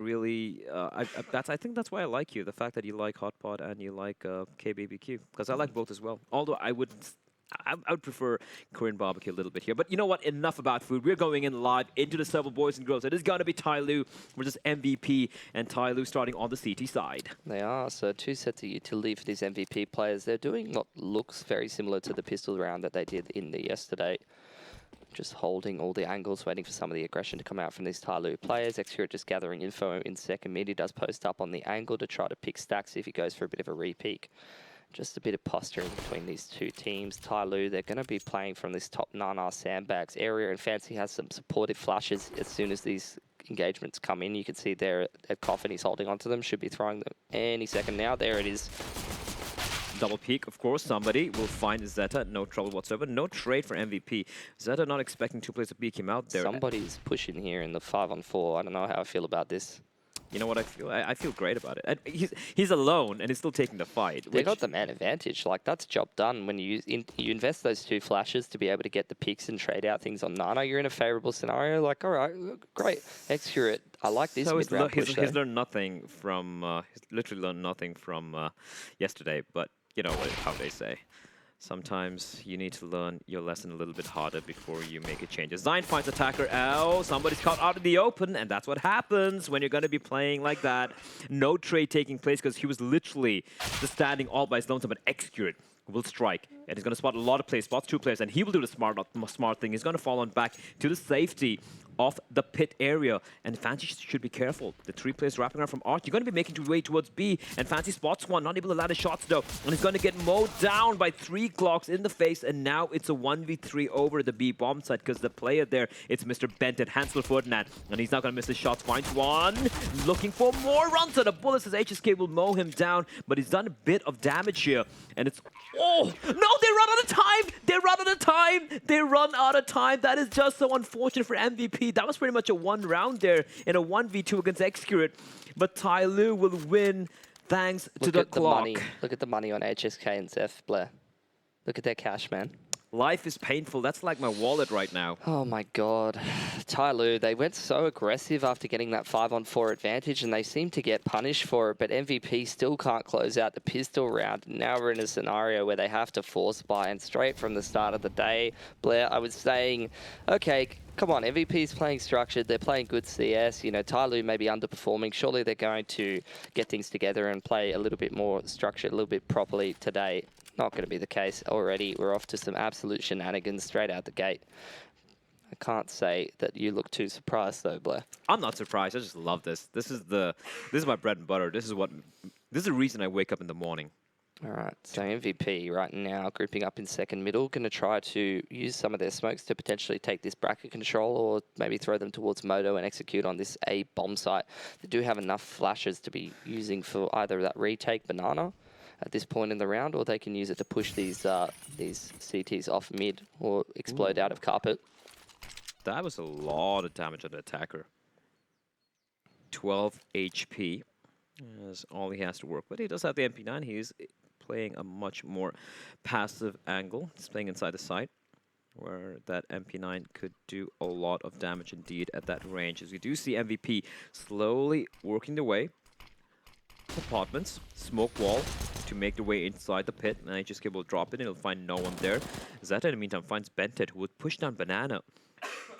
really, I think that's why I like you. The fact that you like Hot Pot and you like KBBQ, because I like both as well. Although I would prefer Korean barbecue a little bit here. But you know what? Enough about food. We're going in live into the several boys and girls. It is going to be Tyloo versus MVP, and Tyloo starting on the CT side. They are. So 2 sets of utility for these MVP players. They're doing what looks very similar to the pistol round that they did in the yesterday. Just holding all the angles, waiting for some of the aggression to come out from these Tyloo players. Xcurate just gathering info in second mid. He does post up on the angle to try to pick stacks if he goes for a bit of a re-peek. Just a bit of posturing between these two teams. Tyloo, they're going to be playing from this top Nana sandbags area, and Fancy has some supportive flashes as soon as these engagements come in. You can see there at Coffin, he's holding onto them, should be throwing them any second now. There it is. Double peek, of course. Somebody will find Zeta. No trouble whatsoever. No trade for MVP. Zeta not expecting two players to peek him out there. Somebody's pushing here in the 5-on-4. I don't know how I feel about this. You know what I feel? I feel great about it. And he's alone, and he's still taking the fight. They got the man advantage. Like, that's job done. When you invest those 2 flashes to be able to get the picks and trade out things on Nana, you're in a favorable scenario. Like, all right, great. Xcurate, I like this mid-round push. He's learned nothing from, he's literally learned nothing from yesterday, but you know how they say. Sometimes you need to learn your lesson a little bit harder before you make a change. Zine finds attacker. Oh, somebody's caught out in the open, and that's what happens when you're going to be playing like that. No trade taking place because he was literally just standing all by his lonesome, but Xcurate will strike, and he's going to spot a lot of plays, spots 2 players, and he will do the smart thing. He's going to fall on back to the safety of the pit area, and Fancy should be careful. The 3 players wrapping around from Arch. You're going to be making your way towards B, and Fancy spots one, not able to land his shots though, and he's going to get mowed down by 3 clocks in the face, and now it's a 1v3 over the B bomb site, because the player there, it's Mr. Benton, Hansel Ferdinand, and he's not going to miss his shots. Finds one, looking for more runs, and the bullets as HSK will mow him down, but he's done a bit of damage here, and it's, oh, no, they run out of time! They run out of time! They run out of time! That is just so unfortunate for MVP. That was pretty much a 1 round there in a 1v2 against Xcurate. But Tyloo will win thanks to the clock. Look at the money on HSK and Zeph, Blair. Look at their cash, man. Life is painful. That's like my wallet right now. Oh my god. Tyloo, they went so aggressive after getting that 5-on-4 advantage, and they seem to get punished for it, but MVP still can't close out the pistol round. Now we're in a scenario where they have to force buy, and straight from the start of the day, Blair, I was saying, okay, come on, MVP's playing structured, they're playing good CS, you know, Tyloo may be underperforming, surely they're going to get things together and play a little bit more structured, a little bit properly today. Not going to be the case already. We're off to some absolute shenanigans straight out the gate. I can't say that you look too surprised though, Blair. I'm not surprised. I just love this. This is my bread and butter. This is the reason I wake up in the morning. All right, so MVP right now grouping up in second middle, going to try to use some of their smokes to potentially take this bracket control, or maybe throw them towards Moto and execute on this A bomb site. They do have enough flashes to be using for either that retake banana at this point in the round, or they can use it to push these CTs off mid or explode out of carpet. That was a lot of damage on the attacker. 12 HP is all he has to work with. He does have the MP9. He's playing a much more passive angle. He's playing inside the site, where that MP9 could do a lot of damage indeed at that range. As we do see MVP slowly working the way. Apartments, smoke wall to make the way inside the pit, and HSK will drop it and he'll find no one there. Zeta in the meantime finds Bentet, who would push down Banana.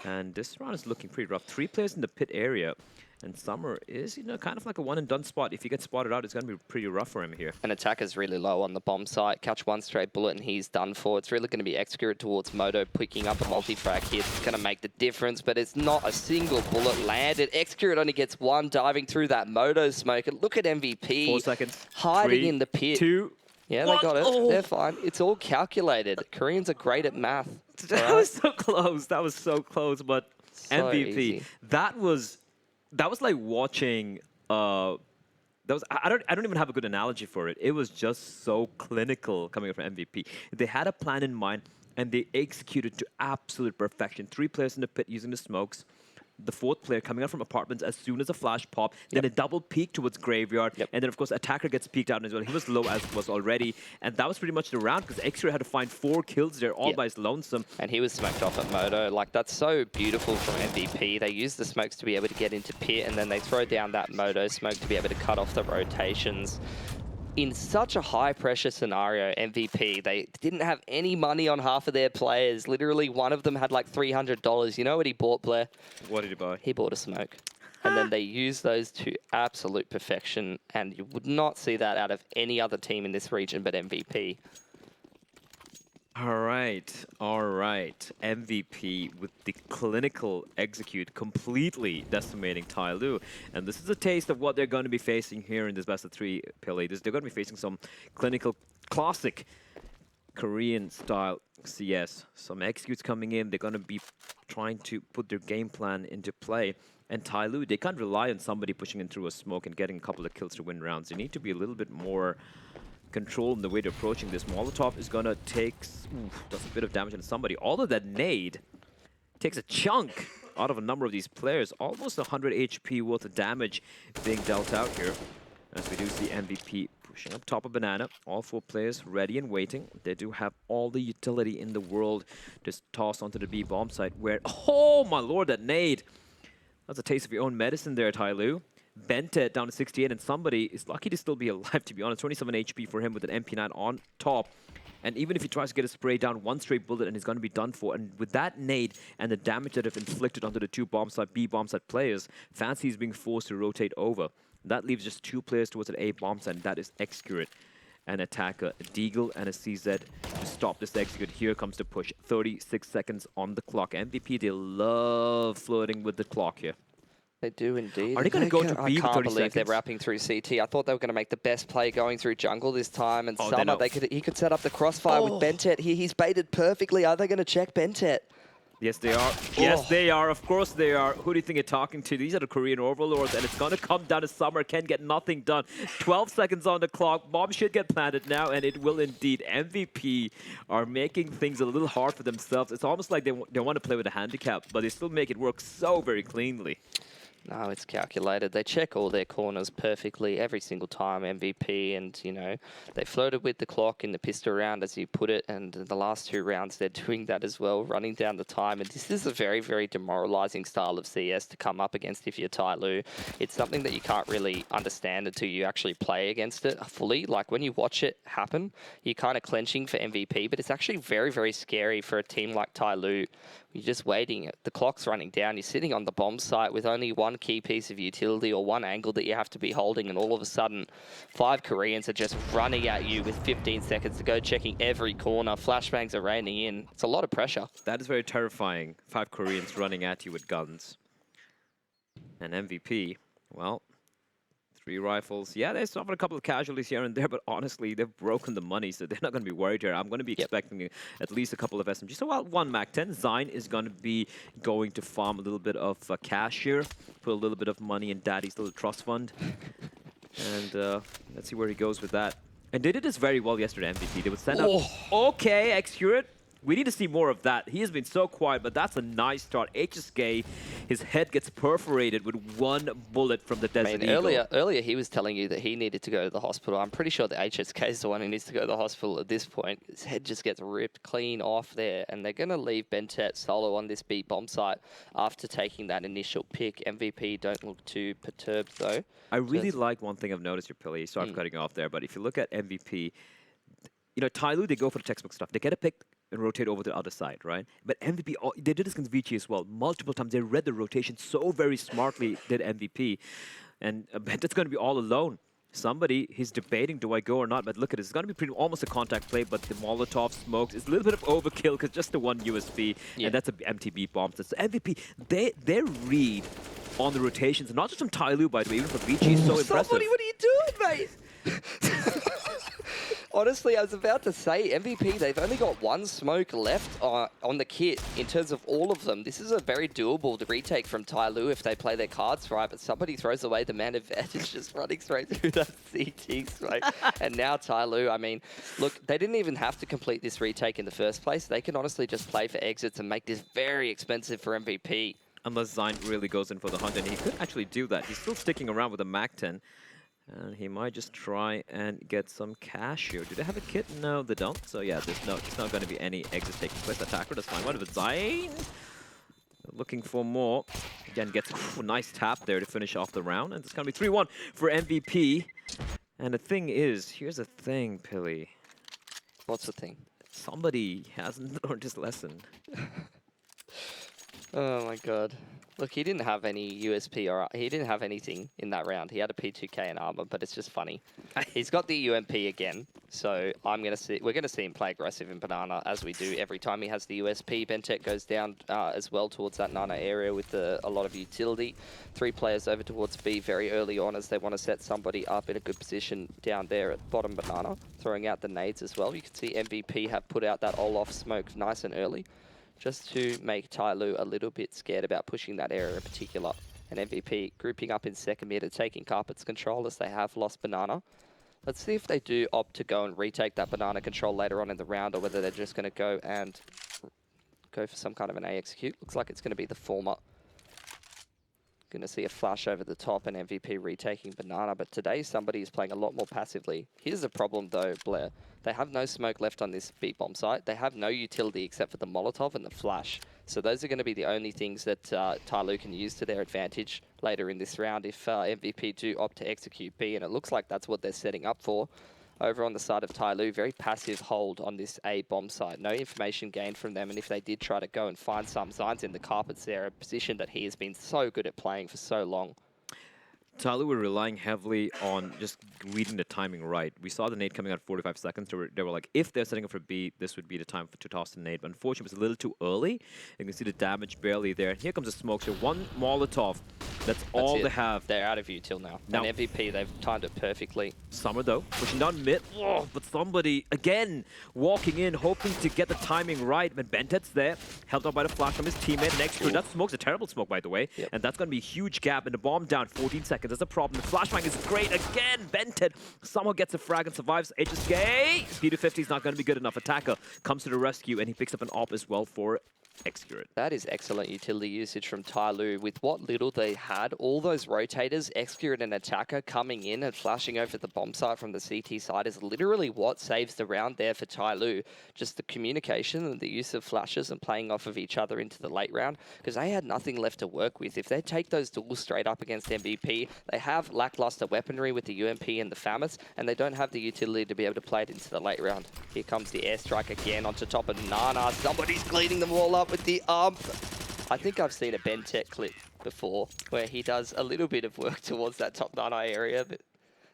And this round is looking pretty rough. 3 players in the pit area, and Summer is, you know, kind of like a one and done spot. If he gets spotted out, it's going to be pretty rough for him here. An attacker's really low on the bomb site. Catch one straight bullet and he's done for. It's really going to be Xcurate towards Moto, picking up a multi-frag hit. It's going to make the difference, but it's not a single bullet landed. Xcurate only gets 1 diving through that Moto smoke. And look at MVP. 4 seconds. Hiding 3, in the pit. 2, yeah, 1. They got it. Oh. They're fine. It's all calculated. Koreans are great at math. That was so close. That was so close, but So MVP. easy. That was like watching. I don't even have a good analogy for it. It was just so clinical coming from MVP. They had a plan in mind and they executed to absolute perfection. 3 players in the pit using the smokes. the fourth player coming out from apartments as soon as a flash pop, then a double peek towards graveyard, and then of course attacker gets peeked out as well. He was low as was already, and that was pretty much the round because Extra had to find 4 kills there all by his lonesome. And he was smoked off at Moto. Like, that's so beautiful from MVP. They use the smokes to be able to get into pit, and then they throw down that Moto smoke to be able to cut off the rotations. In such a high-pressure scenario, MVP, they didn't have any money on half of their players. Literally, one of them had like $300. You know what he bought, Blair? What did he buy? He bought a smoke. And then they used those to absolute perfection, and you would not see that out of any other team in this region but MVP. All right. MVP with the clinical execute completely decimating Tyloo. And this is a taste of what they're going to be facing here in this best of 3 Pele. They're going to be facing some clinical, classic Korean-style CS. Some executes coming in. They're going to be trying to put their game plan into play. And Tyloo, they can't rely on somebody pushing in through a smoke and getting a couple of kills to win rounds. They need to be a little bit more control in the way they're approaching this. Molotov is gonna take does a bit of damage on somebody. Although that nade takes a chunk out of a number of these players. Almost 100 HP worth of damage being dealt out here. As we do see MVP pushing up top of Banana. All 4 players ready and waiting. They do have all the utility in the world. Just toss onto the B bomb site where, oh my lord, that nade. That's a taste of your own medicine there, Tyloo. Bent it down to 68, and somebody is lucky to still be alive, to be honest. 27 HP for him with an MP9 on top. And even if he tries to get a spray down, 1 straight bullet and he's going to be done for. And with that nade and the damage that have inflicted onto the 2 bomb site, B bomb site players, Fancy is being forced to rotate over. That leaves just 2 players towards an A bomb site, and that is Excurate, an attacker, a Deagle, and a CZ to stop this execute. Here comes the push. 36 seconds on the clock. MVP, they love flirting with the clock here. They do indeed. Are they going to go to B I with 30 can't believe seconds? they're wrapping through CT. I thought they were going to make the best play going through jungle this time. And Summer, he could set up the crossfire with Bentet. He's baited perfectly. Are they going to check Bentet? Yes, they are. Yes, they are. Of course they are. Who do you think you're talking to? These are the Korean overlords, and it's going to come down to Summer. Can get nothing done. 12 seconds on the clock. Bomb should get planted now, and it will indeed. MVP are making things a little hard for themselves. It's almost like they want to play with a handicap, but they still make it work so very cleanly. No, it's calculated. They check all their corners perfectly every single time, MVP, and, you know, they floated with the clock in the pistol round, as you put it, and the last 2 rounds they're doing that as well, running down the time. And this is a very, very demoralizing style of CS to come up against if you're Tyloo. It's something that you can't really understand until you actually play against it fully. Like, when you watch it happen, you're kind of clenching for MVP, but it's actually very, very scary for a team like Tyloo. You're just waiting. The clock's running down. You're sitting on the bomb site with only 1 key piece of utility or 1 angle that you have to be holding, and all of a sudden, 5 Koreans are just running at you with 15 seconds to go, checking every corner. Flashbangs are raining in. It's a lot of pressure. That is very terrifying. 5 Koreans running at you with guns. And MVP, well, 3 rifles. Yeah, they suffered a couple of casualties here and there, but honestly, they've broken the money, so they're not going to be worried here. I'm going to be expecting at least a couple of SMGs. So, well, 1 MAC-10. Zyne is going to be going to farm a little bit of cash here, put a little bit of money in Daddy's little trust fund. And let's see where he goes with that. And they did this very well yesterday, MVP. They would send out... Okay, Excurate. We need to see more of that. He has been so quiet, but that's a nice start. HSK, his head gets perforated with 1 bullet from the Desert Eagle. Earlier he was telling you that he needed to go to the hospital. I'm pretty sure the HSK is the one who needs to go to the hospital at this point. His head just gets ripped clean off there, and they're going to leave Bentet solo on this B bomb site after taking that initial pick. MVP don't look too perturbed, though. I really like one thing I've noticed here, Pili. Sorry for cutting off there, but if you look at MVP, you know, Tyloo, they go for the textbook stuff. They get a pick and rotate over to the other side, right? But MVP, they did this against Vici as well. Multiple times, they read the rotation so very smartly, did MVP. And Bentet's going to be all alone. Somebody, he's debating, do I go or not? But look at it, it's going to be almost a contact play, but the Molotov smokes. It's a little bit of overkill because just the 1 USP, and that's an MTB bomb. So MVP, their read on the rotations, not just from Tyloo, by the way, even from Vici, is so impressive. Somebody, what are you doing, mate? Honestly, I was about to say, MVP, they've only got 1 smoke left on the kit in terms of all of them. This is a very doable retake from Tyloo if they play their cards right, but somebody throws away the man advantage just running straight through that CT smoke. And now Tyloo, I mean, look, they didn't even have to complete this retake in the first place. They can honestly just play for exits and make this very expensive for MVP. Unless Zine really goes in for the hunt, and he could actually do that. He's still sticking around with a Mac-10. And he might just try and get some cash here. Do they have a kit? No, they don't. So yeah, there's not going to be any exits taking place. Attacker does fine. What if it's Zine? Looking for more. Again, gets a nice tap there to finish off the round. And it's going to be 3-1 for MVP. And the thing is, here's the thing, Pilly. What's the thing? Somebody hasn't learned his lesson. Oh my god. Look, he didn't have any USP or he didn't have anything in that round. He had a P2K and armor, but it's just funny. He's got the UMP again, so we're gonna see him play aggressive in Banana as we do every time he has the USP. Bentek goes down as well towards that Nano area with a lot of utility. 3 players over towards B very early on as they want to set somebody up in a good position down there at bottom Banana, throwing out the nades as well. You can see MVP have put out that Olaf smoke nice and early, just to make Tyloo a little bit scared about pushing that area in particular. And MVP grouping up in second mid and taking Carpet's control as they have lost Banana. Let's see if they do opt to go and retake that Banana control later on in the round, or whether they're just going to go for some kind of an A execute. Looks like it's going to be the former. Going to see a flash over the top and MVP retaking Banana, but today somebody is playing a lot more passively. Here's the problem though, Blair. They have no smoke left on this B bomb site. They have no utility except for the Molotov and the flash. So those are going to be the only things that Tyloo can use to their advantage later in this round if MVP do opt to execute B, and it looks like that's what they're setting up for. Over on the side of Tyloo, very passive hold on this A bomb site. No information gained from them, and if they did try to go and find some signs in the carpets there, a position that he has been so good at playing for so long. Tyloo were relying heavily on just reading the timing right. We saw the nade coming out 45 seconds. They were like, if they're setting up for B, this would be the time to toss the nade. But unfortunately, it was a little too early. You can see the damage barely there. And here comes the smoke. So one Molotov. That's all they have. They're out of util now. And MVP, they've timed it perfectly. Summer, though, pushing down mid. Oh, but somebody, again, walking in, hoping to get the timing right. But Bentet's there, helped out by the flash from his teammate. Next to that smoke's a terrible smoke, by the way. Yep. And that's going to be a huge gap. And the bomb down, 14 seconds. That's a problem. The flashbang is great again. Bentet somehow gets a frag and survives. HSK. Speed of 50 is not going to be good enough. Attacker comes to the rescue, and he picks up an op as well for Execute. That is excellent utility usage from Tyloo. With what little they had, all those rotators, Execute and Attacker coming in and flashing over the bomb site from the CT side is literally what saves the round there for Tyloo. Just the communication and the use of flashes and playing off of each other into the late round, because they had nothing left to work with. If they take those duels straight up against MVP, they have lackluster weaponry with the UMP and the FAMAS, and they don't have the utility to be able to play it into the late round. Here comes the airstrike again onto top of Nana. Somebody's cleaning them all up with the ump. I think I've seen a Bentek clip before where he does a little bit of work towards that top Nana area, but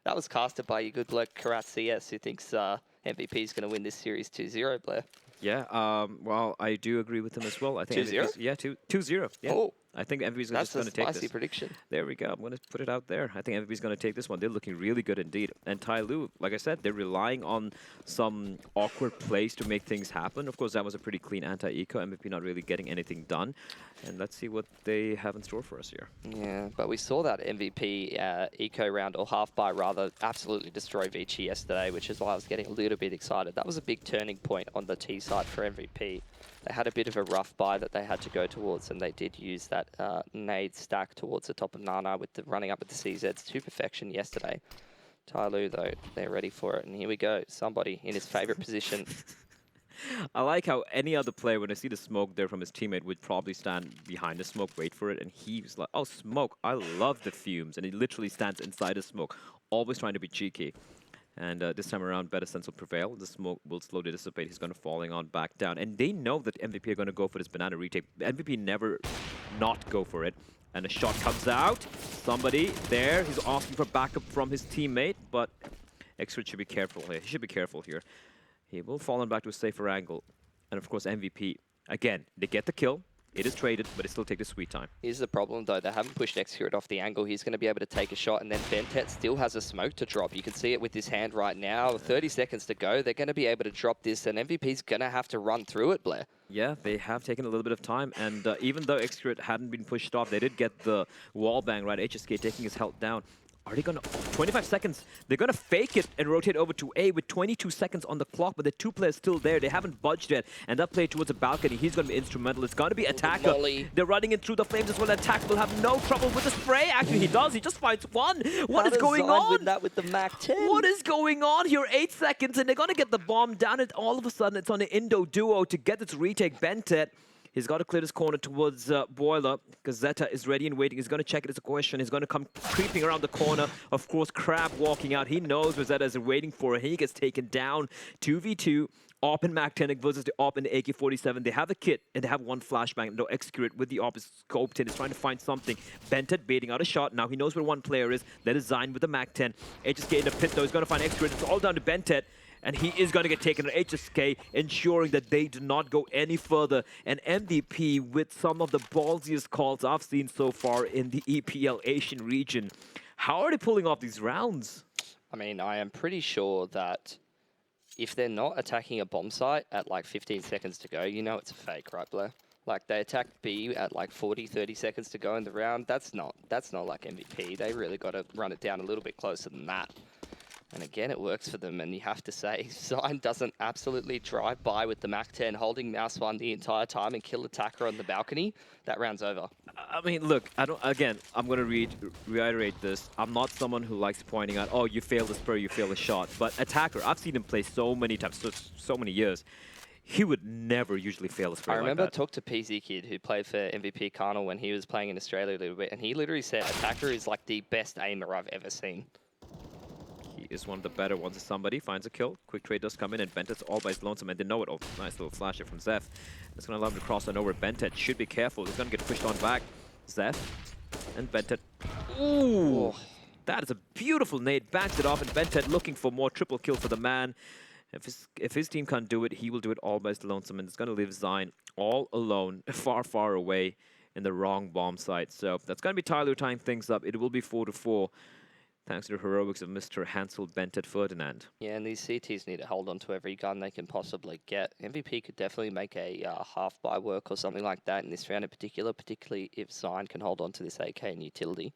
that was casted by your good bloke Karat CS, who thinks MVP is going to win this series 2-0, Blair. Yeah, well, I do agree with him as well. I think 2-0? Yeah, 2-0. Yeah. Oh. I think MVP's just going to take this. That's a spicy prediction. There we go. I'm going to put it out there. I think MVP's going to take this one. They're looking really good indeed. And Tyloo, like I said, they're relying on some awkward plays to make things happen. Of course, that was a pretty clean anti-eco. MVP not really getting anything done. And let's see what they have in store for us here. Yeah, but we saw that MVP eco round, or half buy rather, absolutely destroy Vici yesterday, which is why I was getting a little bit excited. That was a big turning point on the T side for MVP. They had a bit of a rough buy that they had to go towards, and they did use that nade stack towards the top of Nana with the running up with the CZs to perfection yesterday. Tyloo, though, they're ready for it, and here we go. Somebody in his favorite position. I like how any other player, when I see the smoke there from his teammate, would probably stand behind the smoke, wait for it, and he was like, oh, smoke, I love the fumes. And he literally stands inside the smoke, always trying to be cheeky. And this time around, better sense will prevail. The smoke will slowly dissipate. He's going to falling on back down. And they know that MVP are going to go for this banana retake. MVP never not go for it. And a shot comes out. Somebody there. He's asking for backup from his teammate. But Exford should be careful here. He should be careful here. He will fall on back to a safer angle. And of course, MVP. Again, they get the kill. It is traded, but it still takes a sweet time. Here's the problem, though. They haven't pushed Execute off the angle. He's going to be able to take a shot, and then Bentet still has a smoke to drop. You can see it with his hand right now. 30 seconds to go. They're going to be able to drop this, and MVP's going to have to run through it, Blair. Yeah, they have taken a little bit of time, and even though Execute hadn't been pushed off, they did get the wall bang, right? HSK taking his health down. Are they gonna 25 seconds? They're gonna fake it and rotate over to A with 22 seconds on the clock, but the two players still there. They haven't budged yet, and that play towards the balcony, he's gonna be instrumental. It's gonna be Attacker. They're running in through the flames as well. Attacker will have no trouble with the spray. Actually, he does. He just finds one. What is going on? Win that with the Mac 10. What is going on here? 8 seconds, and they're gonna get the bomb down, and all of a sudden it's on the Indo duo to get its retake. Bentet. He's got to clear this corner towards Boiler, because Zeta is ready and waiting. He's going to check it as a question. He's going to come creeping around the corner. Of course, Crab walking out. He knows where Zeta is waiting for. He gets taken down. 2v2. Op and Mac-10 versus the Op and the AK-47. They have a kit, and they have one flashbang. And they'll execute it with the Op. Is scoped in. He's trying to find something. Bentet baiting out a shot. Now he knows where one player is. That is Zine with the Mac-10. HSK in the pit, though. He's going to find execute. It's all down to Bentet. And he is going to get taken on HSK, ensuring that they do not go any further. And MVP with some of the ballsiest calls I've seen so far in the EPL Asian region. How are they pulling off these rounds? I mean, I am pretty sure that if they're not attacking a bomb site at like 15 seconds to go, you know it's a fake, right, Blair? Like, they attacked B at like 40, 30 seconds to go in the round. That's not like MVP. They really got to run it down a little bit closer than that. And again, it works for them, and you have to say, Zine doesn't absolutely drive by with the Mac-10 holding mouse 1 the entire time and kill Attacker on the balcony. That round's over. I mean, look, I'm going to reiterate this. I'm not someone who likes pointing out, oh, you failed a spur, you failed a shot. But Attacker, I've seen him play so many times, so many years. He would never usually fail a spray I remember like that. I talked to PZ Kid, who played for MVP Carnal when he was playing in Australia a little bit, and he literally said Attacker is like the best aimer I've ever seen. He is one of the better ones. Somebody finds a kill. Quick trade does come in, and Bentet's all by his lonesome, and they know it. Oh, nice little flash here from Zeph. It's going to allow him to cross on over. Bentet should be careful. He's going to get pushed on back. Zeph and Bentet. Ooh! Oh. That is a beautiful nade. Backs it off, and Bentet looking for more triple kill for the man. If his team can't do it, he will do it all by his lonesome, and it's going to leave Zine all alone, far, far away in the wrong bomb site. So that's going to be Tyloo tying things up. It will be 4-4. Thanks to the heroics of Mr. Hansel Bentet Ferdinand. Yeah, and these CTs need to hold on to every gun they can possibly get. MVP could definitely make a half-buy work or something like that in this round in particular, particularly if Zine can hold on to this AK and utility.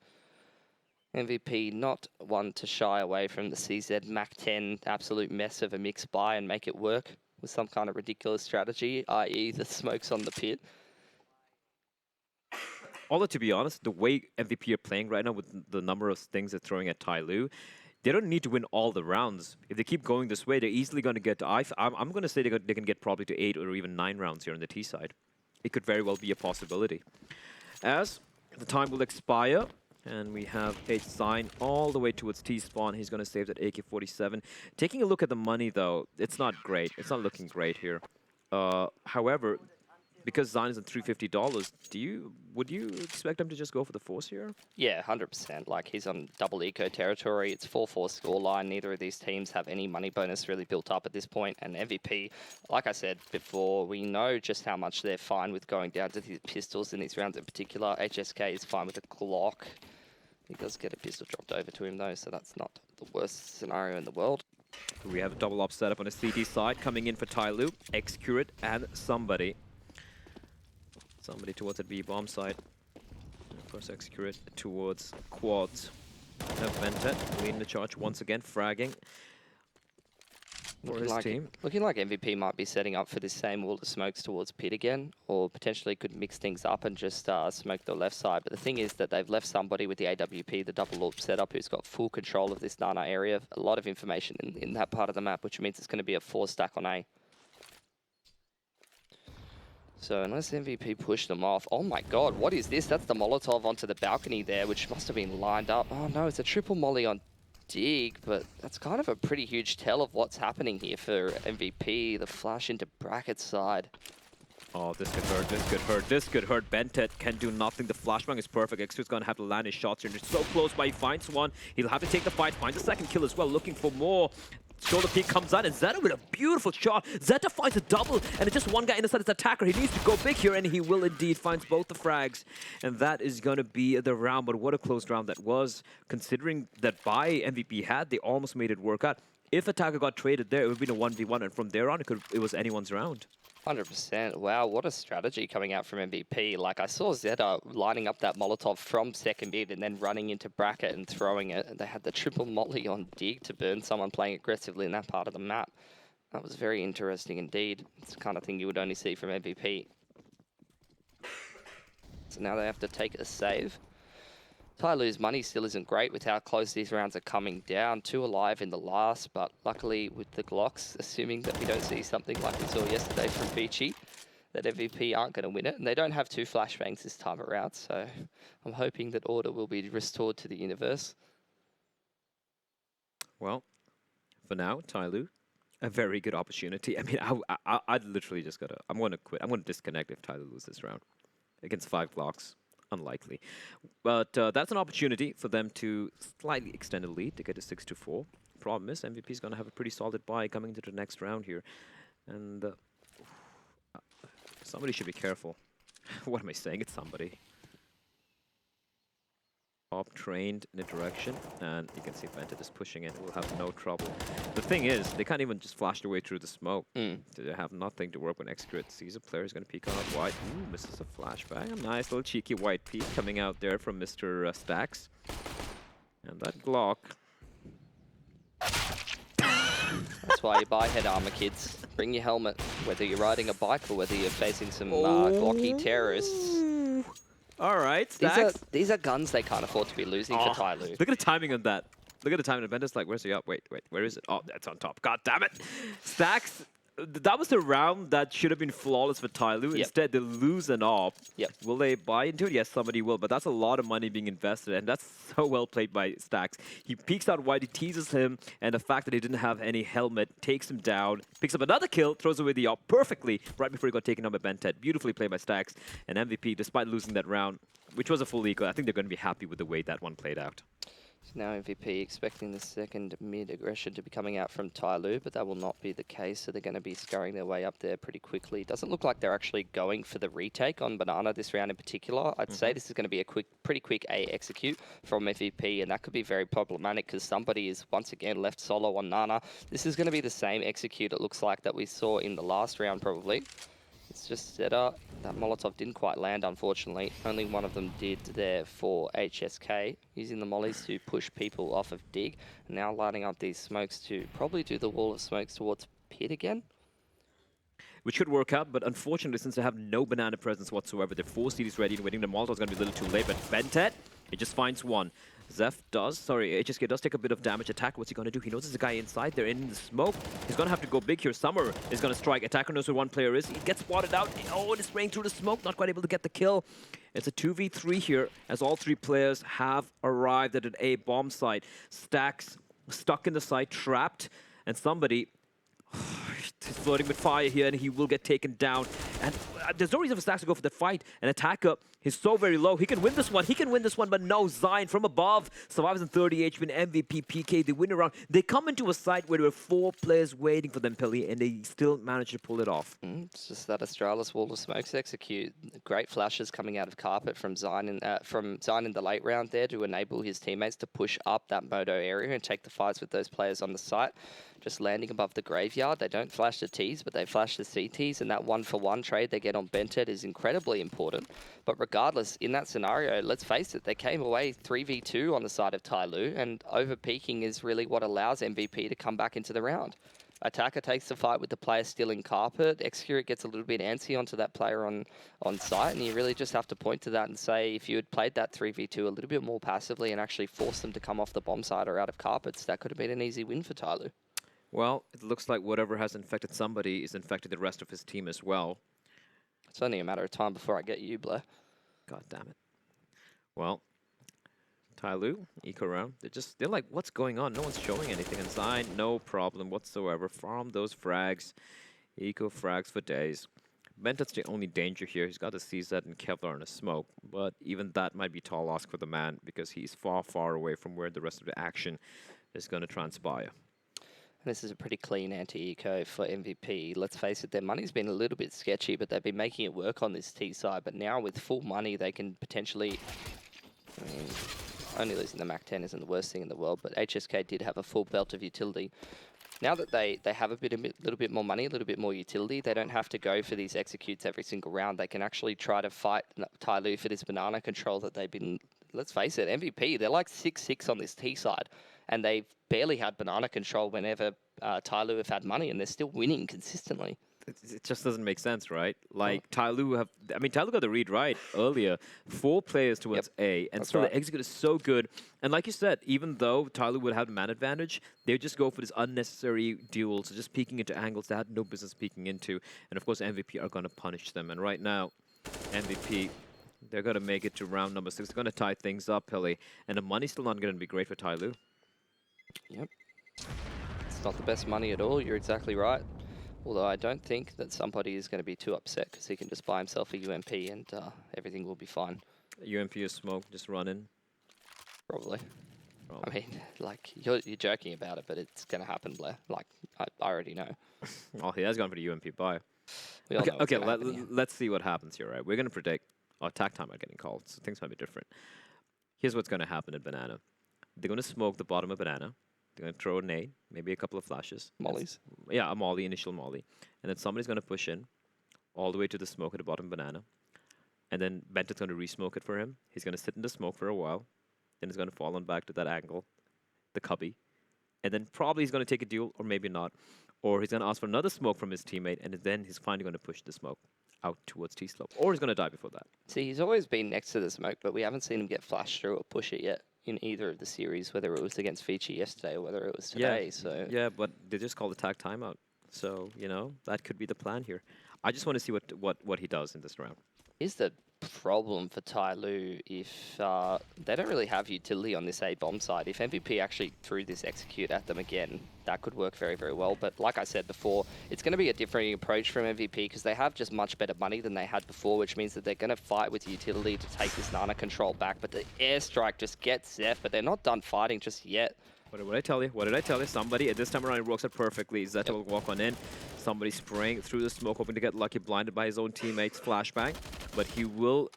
MVP not one to shy away from the CZ Mac-10 absolute mess of a mix buy and make it work with some kind of ridiculous strategy, i.e. the smokes on the pit. Although, to be honest, the way MVP are playing right now with the number of things they're throwing at Tyloo, they don't need to win all the rounds. If they keep going this way, they're easily going to get to... I'm going to say they can get probably to 8 or even 9 rounds here on the T side. It could very well be a possibility. As the time will expire, and we have Zine all the way towards T spawn. He's going to save that AK-47. Taking a look at the money, though, it's not great. It's not looking great here. However, because Zine is at $350, would you expect him to just go for the force here? Yeah, 100%. Like, he's on double eco territory. It's 4-4 scoreline. Neither of these teams have any money bonus really built up at this point. And MVP, like I said before, we know just how much they're fine with going down to these pistols in these rounds in particular. HSK is fine with a Glock. He does get a pistol dropped over to him, though, so that's not the worst scenario in the world. We have a double up setup on the CT side coming in for Tyloo, Excurate, and somebody. Somebody towards the B bomb side. And of course, Excurate towards quads. Have Bentet leading the charge once again, fragging for his team. Looking like MVP might be setting up for this same wall of smokes towards pit again, or potentially could mix things up and just smoke the left side. But the thing is that they've left somebody with the AWP, the double loop setup, who's got full control of this Nana area. A lot of information in that part of the map, which means it's going to be a 4-stack on A. So unless MVP pushed them off... Oh my god, what is this? That's the Molotov onto the balcony there, which must have been lined up. Oh no, it's a triple molly on Dig, but that's kind of a pretty huge tell of what's happening here for MVP. The flash into bracket side. Oh, this could hurt, this could hurt, this could hurt. Bentet can do nothing. The flashbang is perfect. Extra's gonna have to land his shots here. It's so close, but he finds one. He'll have to take the fight, finds a second kill as well, looking for more. Shoulder peek comes out, and Zeta with a beautiful shot. Zeta finds a double, and it's just one guy inside his attacker. He needs to go big here, and he will indeed. Finds both the frags. And that is going to be the round, but what a close round that was. Considering that by MVP had, they almost made it work out. If attacker got traded there, it would have been a 1v1, and from there on, it was anyone's round. 100%. Wow, what a strategy coming out from MVP. Like, I saw Zeta lining up that Molotov from second mid and then running into bracket and throwing it. And they had the triple molly on dig to burn someone playing aggressively in that part of the map. That was very interesting indeed. It's the kind of thing you would only see from MVP. So now they have to take a save. Tyloo's money still isn't great with how close these rounds are coming down. 2 alive in the last, but luckily with the Glocks, assuming that we don't see something like we saw yesterday from Peachy, that MVP aren't going to win it. And they don't have 2 flashbangs this time around, so I'm hoping that order will be restored to the universe. Well, for now, Tyloo, a very good opportunity. I mean, I'd literally just gotta... I'm going to quit. I'm going to disconnect if Tyloo loses this round. Against 5 Glocks. Unlikely. But that's an opportunity for them to slightly extend a lead to get to 6-4. Problem is, MVP is going to have a pretty solid buy coming into the next round here. And somebody should be careful. What am I saying? It's somebody. Top trained in a direction, and you can see Bentet is pushing it. We'll have no trouble. The thing is, they can't even just flash their way through the smoke. They have nothing to work when Execute sees a player is going to peek out wide. Ooh, misses a flashbang. A nice little cheeky white peek coming out there from Mr. Stacks. And that Glock. That's why you buy head armor, kids. Bring your helmet, whether you're riding a bike or whether you're facing some Glocky terrorists. All right, Stacks. These are guns they can't afford to be losing for Tyloo. Look at the timing on that. Look at the timing. Bentet's like, where's he up? Wait, where is it? Oh, that's on top. God damn it. Stacks, that was the round that should have been flawless for Tyloo. Instead, they lose an op. Will they buy into it? Yes, somebody will, but that's a lot of money being invested, and that's so well played by Stacks. He peeks out wide, he teases him, and the fact that he didn't have any helmet takes him down, picks up another kill, throws away the op perfectly right before he got taken out by Bentet. Beautifully played by Stacks, and MVP, despite losing that round, which was a full equal, I think they're going to be happy with the way that one played out. So now MVP expecting the second mid aggression to be coming out from Tyloo, but that will not be the case, so they're going to be scurrying their way up there pretty quickly. Doesn't look like they're actually going for the retake on Banana this round in particular. I'd say this is going to be a pretty quick A execute from MVP, and that could be very problematic because somebody is once again left solo on Nana. This is going to be the same execute, it looks like, that we saw in the last round probably. It's just set up. That Molotov didn't quite land, unfortunately. Only one of them did there for HSK, using the mollies to push people off of dig. And now lighting up these smokes to probably do the wall of smokes towards pit again. Which could work out, but unfortunately, since they have no banana presence whatsoever, their 4 CDs ready and waiting. The Molotov's going to be a little too late, but Bentet, he just finds one. HSK does take a bit of damage. Attack, what's he going to do? He knows there's a guy inside there in the smoke. He's going to have to go big here. Summer is going to strike. Attacker knows where one player is. He gets spotted out. Oh, and it's spraying through the smoke. Not quite able to get the kill. It's a 2v3 here, as all 3 players have arrived at an A bomb site. Stacks stuck in the site, trapped, and somebody... He's floating with fire here, and he will get taken down. And there's no reason for Stacks to go for the fight. An attacker is so very low. He can win this one. He can win this one, but no. Zion from above survives in 30 HP, an MVP PK. They win around. They come into a site where there were 4 players waiting for them, Pelly, and they still manage to pull it off. It's just that Astralis Wall of Smokes execute. Great flashes coming out of carpet from Zion in the late round there to enable his teammates to push up that moto area and take the fights with those players on the site. Just landing above the graveyard. They don't flash the Ts, but they flash the CTs, and that 1-for-1 trade they get on Bentet is incredibly important. But regardless, in that scenario, let's face it, they came away 3v2 on the side of Tyloo, and over-peaking is really what allows MVP to come back into the round. Attacker takes the fight with the player still in carpet. Execute gets a little bit antsy onto that player on site, and you really just have to point to that and say, if you had played that 3v2 a little bit more passively and actually forced them to come off the bomb side or out of carpets, that could have been an easy win for Tyloo. Well, it looks like whatever has infected somebody is infected the rest of his team as well. It's only a matter of time before I get you, Blair. God damn it. Well, Tyloo, eco round. They're like, what's going on? No one's showing anything inside. No problem whatsoever. Farm those frags. Eco frags for days. Bentet's the only danger here. He's got a CZ and Kevlar and a smoke, but even that might be tall ask for the man because he's far, far away from where the rest of the action is going to transpire. This is a pretty clean anti-eco for MVP. Let's face it, their money's been a little bit sketchy, but they've been making it work on this T side. But now with full money, they can potentially... I mean, only losing the Mac 10 isn't the worst thing in the world, but HSK did have a full belt of utility. now that they have little bit more money, a little bit more utility, they don't have to go for these executes every single round. They can actually try to fight Tyloo for this banana control that they've been, let's face it, MVP. They're like 6-6 on this T side, and they've barely had banana control whenever Tyloo have had money, and they're still winning consistently. It just doesn't make sense, right? Like Tyloo Tyloo got the read right earlier. 4 players towards A, and That's still right. the execute is so good. And like you said, even though Tyloo would have the man advantage, they would just go for this unnecessary duels, just peeking into angles they had no business peeking into. And of course, MVP are going to punish them. And right now, MVP, they're going to make it to round number 6. They're going to tie things up, Hilly. And the money's still not going to be great for Tyloo. Yep. It's not the best money at all. You're exactly right. Although I don't think that somebody is going to be too upset because he can just buy himself a UMP and everything will be fine. UMP is smoke, just run in. Probably. I mean, like, you're joking about it, but it's going to happen, Blair. Like, I already know. Oh, he has gone for the UMP buy. We all know what's gonna happen here. Let's see what happens here, right? We're going to predict. Oh, attack time are getting called, so things might be different. Here's what's going to happen at Banana. They're going to smoke the bottom of Banana. They're going to throw a nade, maybe a couple of flashes. Mollies. Yeah, a molly, initial molly. And then somebody's going to push in all the way to the smoke at the bottom Banana. And then Benton's going to re-smoke it for him. He's going to sit in the smoke for a while. Then he's going to fall on back to that angle, the cubby. And then probably he's going to take a duel, or maybe not. Or he's going to ask for another smoke from his teammate, and then he's finally going to push the smoke out towards T-slope. Or he's going to die before that. See, he's always been next to the smoke, but we haven't seen him get flashed through or push it yet in either of the series, whether it was against Feature yesterday or whether it was today. Yeah, So yeah, but they just called attack timeout. So, you know, that could be the plan here. I just want to see what he does in this round. here's the problem for Tyloo if they don't really have utility on this A bomb side. If MVP actually threw this execute at them again, that could work very, very well. But like I said before, it's going to be a different approach from MVP because they have just much better money than they had before, which means that they're going to fight with utility to take this Nana control back. But the airstrike just gets Zeph, but they're not done fighting just yet. What did I tell you? What did I tell you? Somebody, at this time around, it works out perfectly. Zeta will walk on in. Somebody spraying through the smoke, hoping to get lucky, blinded by his own teammates. Flashbang. But he will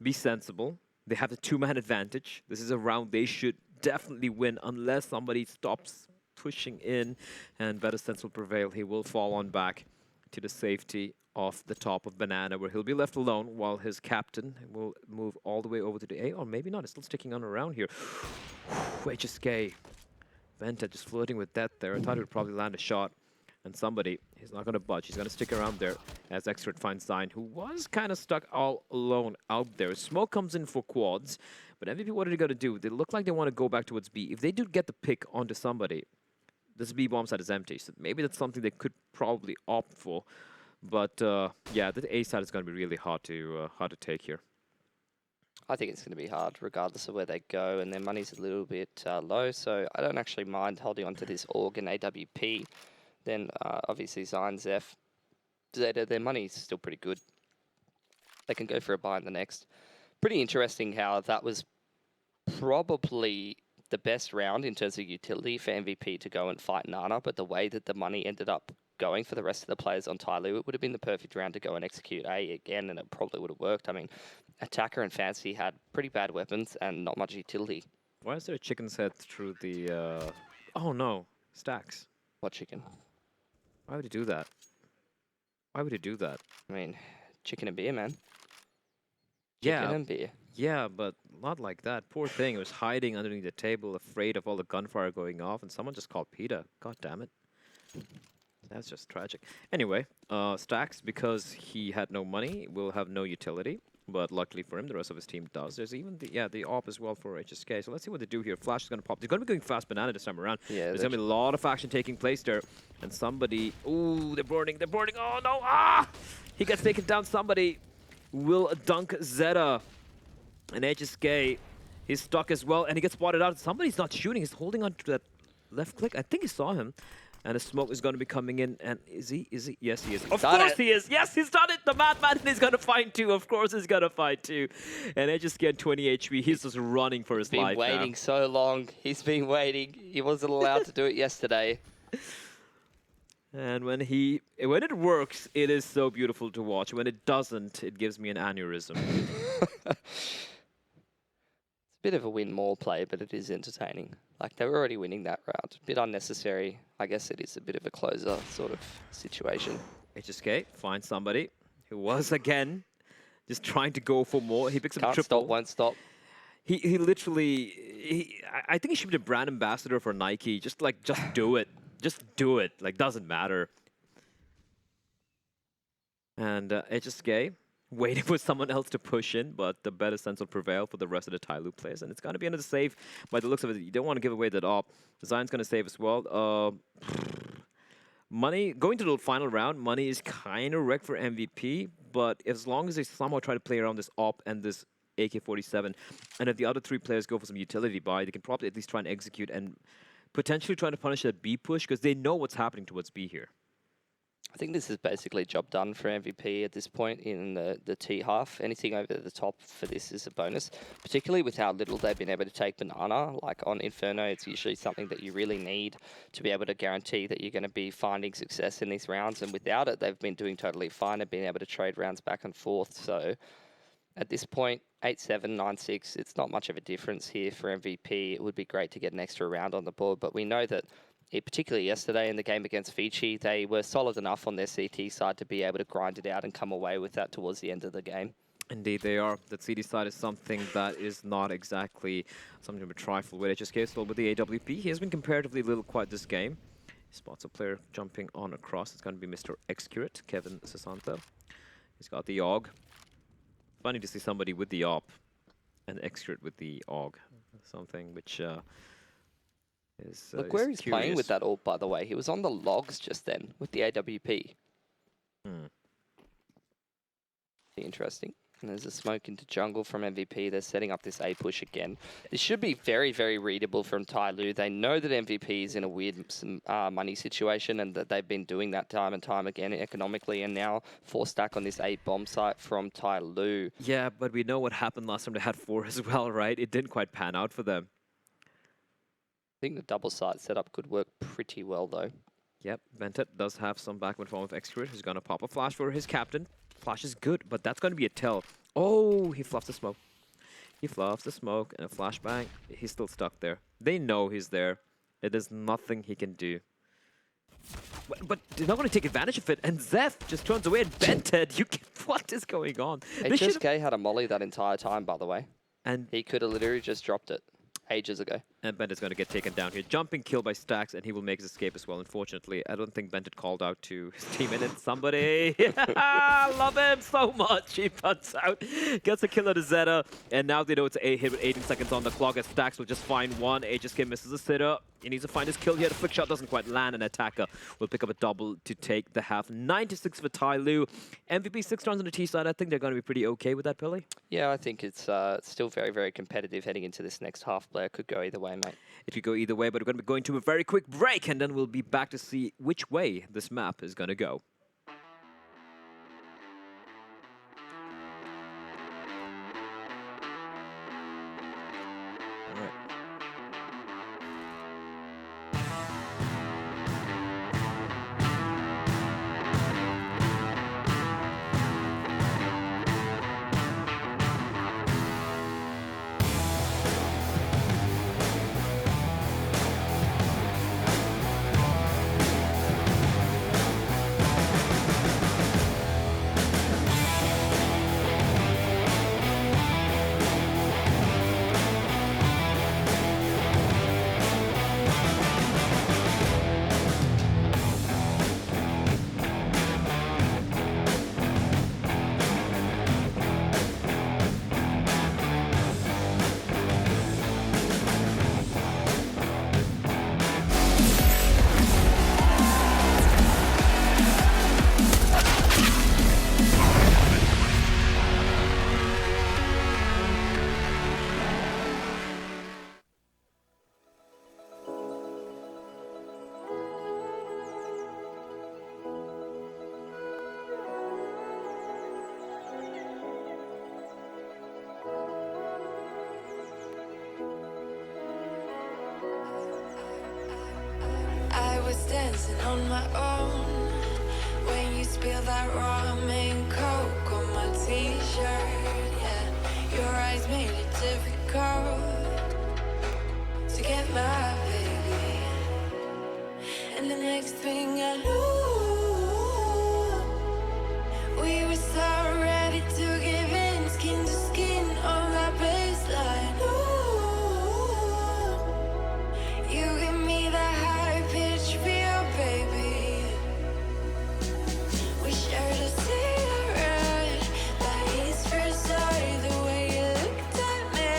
be sensible. They have the 2-man advantage. This is a round they should definitely win unless somebody stops pushing in and better sense will prevail. He will fall on back to the safety of the top of Banana, where he'll be left alone while his captain will move all the way over to the A, or maybe not. It's still sticking on around here. HSK. Venta just flirting with death there. I thought he would probably land a shot. And somebody, he's not going to budge. He's going to stick around there as Xrd finds Zine, who was kind of stuck all alone out there. Smoke comes in for quads. But MVP, what are they going to do? They look like they want to go back towards B. If they do get the pick onto somebody, this B bomb side is empty. So maybe that's something they could probably opt for. But yeah, the A side is going to be really hard to take here. I think it's going to be hard regardless of where they go, and their money's a little bit low, so I don't actually mind holding on to this Org and AWP. Then obviously Zine, Zeph, Zeta, their money's still pretty good. They can go for a buy in the next. Pretty interesting how that was probably the best round in terms of utility for MVP to go and fight Nana, but the way that the money ended up going for the rest of the players on Tyloo, it would have been the perfect round to go and execute A again, and it probably would have worked. I mean, Attacker and Fancy had pretty bad weapons and not much utility. Why is there a chicken's head through the... Oh no, stacks. What chicken? Why would he do that? Why would he do that? I mean, chicken and beer, man. Yeah. Chicken and beer. Yeah, but not like that. Poor thing. It was hiding underneath the table, afraid of all the gunfire going off, and someone just called PETA. God damn it. That's just tragic. Anyway, Stacks, because he had no money, will have no utility. But luckily for him, the rest of his team does. There's even the op as well for HSK. So let's see what they do here. Flash is going to pop. They're going to be going fast Banana this time around. Yeah, there's going to be a lot of action taking place there. And somebody... Ooh, they're burning. They're burning. Oh, no. Ah! He gets taken down. Somebody will dunk Zeta. And HSK, he's stuck as well. And he gets spotted out. Somebody's not shooting. He's holding on to that left click. I think he saw him. And the smoke is going to be coming in. And is he? Yes, he is. Of course he is. Yes, he's done it. The madman is going to find 2. Of course he's going to find 2. And they just get 20 HP. He's just running for his life now. He's been waiting so long. He's been waiting. He wasn't allowed to do it yesterday. And when it works, it is so beautiful to watch. When it doesn't, it gives me an aneurysm. It's a bit of a win more play, but it is entertaining. Like, they were already winning that round. A bit unnecessary. I guess it is a bit of a closer sort of situation. HSK finds somebody who was, again, just trying to go for more. He picks up a Can't triple. stop, won't stop. He literally, I think he should be the brand ambassador for Nike. Just do it. Just do it. Like, doesn't matter. And HSK waiting for someone else to push in, but the better sense will prevail for the rest of the Tyloo players. And it's going to be another save by the looks of it. You don't want to give away that op. Zion's going to save as well. Money, going to the final round, Money is kind of wrecked for MVP, but as long as they somehow try to play around this op and this AK-47, and if the other three players go for some utility buy, they can probably at least try and execute and potentially try to punish that B push, because they know what's happening towards B here. I think this is basically job done for MVP at this point in the T half. Anything over the top for this is a bonus, particularly with how little they've been able to take Banana. Like on Inferno, it's usually something that you really need to be able to guarantee that you're going to be finding success in these rounds. And without it, they've been doing totally fine and being able to trade rounds back and forth. So at this point, 8-7, 9-6, it's not much of a difference here for MVP. It would be great to get an extra round on the board, but we know that particularly yesterday in the game against Fiji, they were solid enough on their CT side to be able to grind it out and come away with that towards the end of the game. Indeed, they are. The CT side is something that is not exactly something to be trifled with. HSK still with the AWP. He has been comparatively little quiet this game. He spots a player jumping on across. It's going to be Mr. Excurate, Kevin Sasanta. He's got the AUG. Funny to see somebody with the AWP and Excurate with the AUG. Something which... Look where he's curious. playing with that AWP, by the way. He was on the logs just then with the AWP. Interesting. And there's a smoke into jungle from MVP. They're setting up this A push again. It should be very, very readable from Tyloo. They know that MVP is in a weird money situation and that they've been doing that time and time again economically, and now 4 stack on this 8 bomb site from Tyloo. Yeah, but we know what happened last time they had 4 as well, right? It didn't quite pan out for them. I think the double site setup could work pretty well, though. Yep, Ventet does have some backwind form of Excurate. He's going to pop a flash for his captain. Flash is good, but that's going to be a tell. Oh, he fluffs the smoke. He fluffs the smoke and a flashbang. He's still stuck there. They know he's there. There's nothing he can do. But they're not going to take advantage of it. And Zeph just turns away and Ventet. What is going on? HSK had a molly that entire time, by the way. And he could have literally just dropped it ages ago. And Bented's going to get taken down here. Jumping kill by Stacks, and he will make his escape as well. Unfortunately, I don't think Bented called out to his teammate. And somebody, love him so much. He punts out, gets a kill at a Zeta, and now they know it's a hit with 18 seconds on the clock. As Stacks will just find one. HSK misses a sitter. He needs to find his kill here. The flick shot doesn't quite land, and Attacker will pick up a double to take the half. 9-6 for Tyloo. MVP 6 rounds on the T side. I think they're going to be pretty okay with that, Pilly. Yeah, I think it's still very, very competitive heading into this next half. Player could go either way, mate. It could go either way, but we're going to be going to a very quick break, and then we'll be back to see which way this map is going to go. Dancing on my own when you spill that ramen coke on my t-shirt. Yeah, your eyes made it difficult. call to get my baby. And the next thing I knew, we were so ready to give in, skin to skin on that baseline. Ooh, you give me that high pitch feel, baby. We shared a cigarette, that is first sight, the way you looked at me,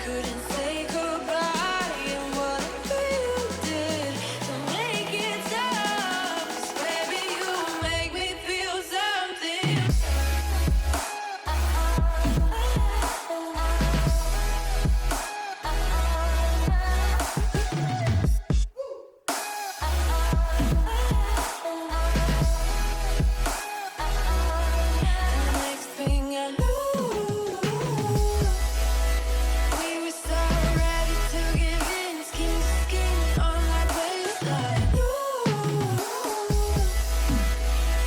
couldn't say goodbye, and whatever you did to make it stop, 'cause baby you make me feel something. And the next thing I knew, we were so ready to give in, skin to skin on that baseline. Ooh,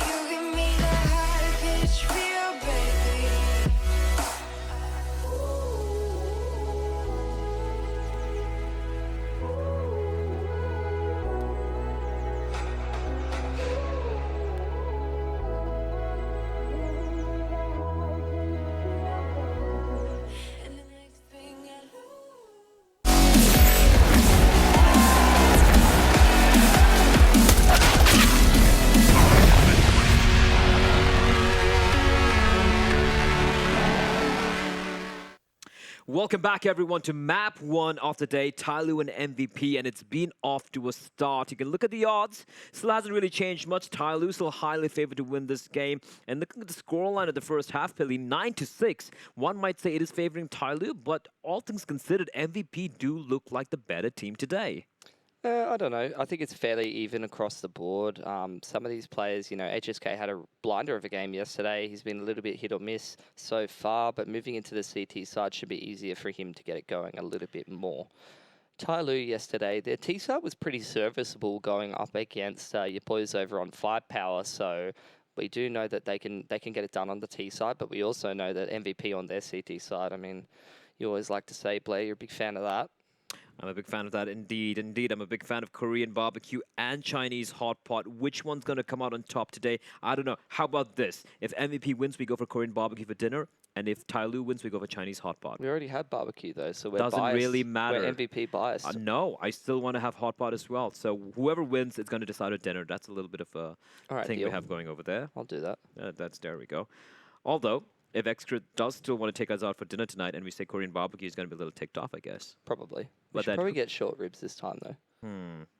you give me that high pitch feel, baby. And the next thing I knew. Welcome back, everyone, to map 1 of the day, Tyloo and MVP, and it's been off to a start. You can look at the odds. Still hasn't really changed much. Tyloo still highly favored to win this game. And looking at the scoreline of the first half, Billy, 9-6. One might say it is favoring Tyloo, but all things considered, MVP do look like the better team today. I don't know. I think it's fairly even across the board. Some of these players, you know, HSK had a blinder of a game yesterday. He's been a little bit hit or miss so far, but moving into the CT side should be easier for him to get it going a little bit more. Tyloo yesterday, their T side was pretty serviceable going up against your boys over on Firepower, so we do know that they can get it done on the T side, but we also know that MVP on their CT side. I mean, you always like to say, Blair, you're a big fan of that. I'm a big fan of that, indeed. Indeed, I'm a big fan of Korean barbecue and Chinese hot pot. Which one's going to come out on top today? I don't know. How about this? If MVP wins, we go for Korean barbecue for dinner. And if Tyloo wins, we go for Chinese hot pot. We already had barbecue though, so we're Doesn't biased. really matter. We're MVP biased. No, I still want to have hot pot as well. So whoever wins is going to decide a dinner. That's a little bit of a All right, thing deal. we have going over there. I'll do that. There we go. Although, if Extra does still want to take us out for dinner tonight and we say Korean barbecue, is going to be a little ticked off, I guess. Probably. We But should that- probably get short ribs this time though.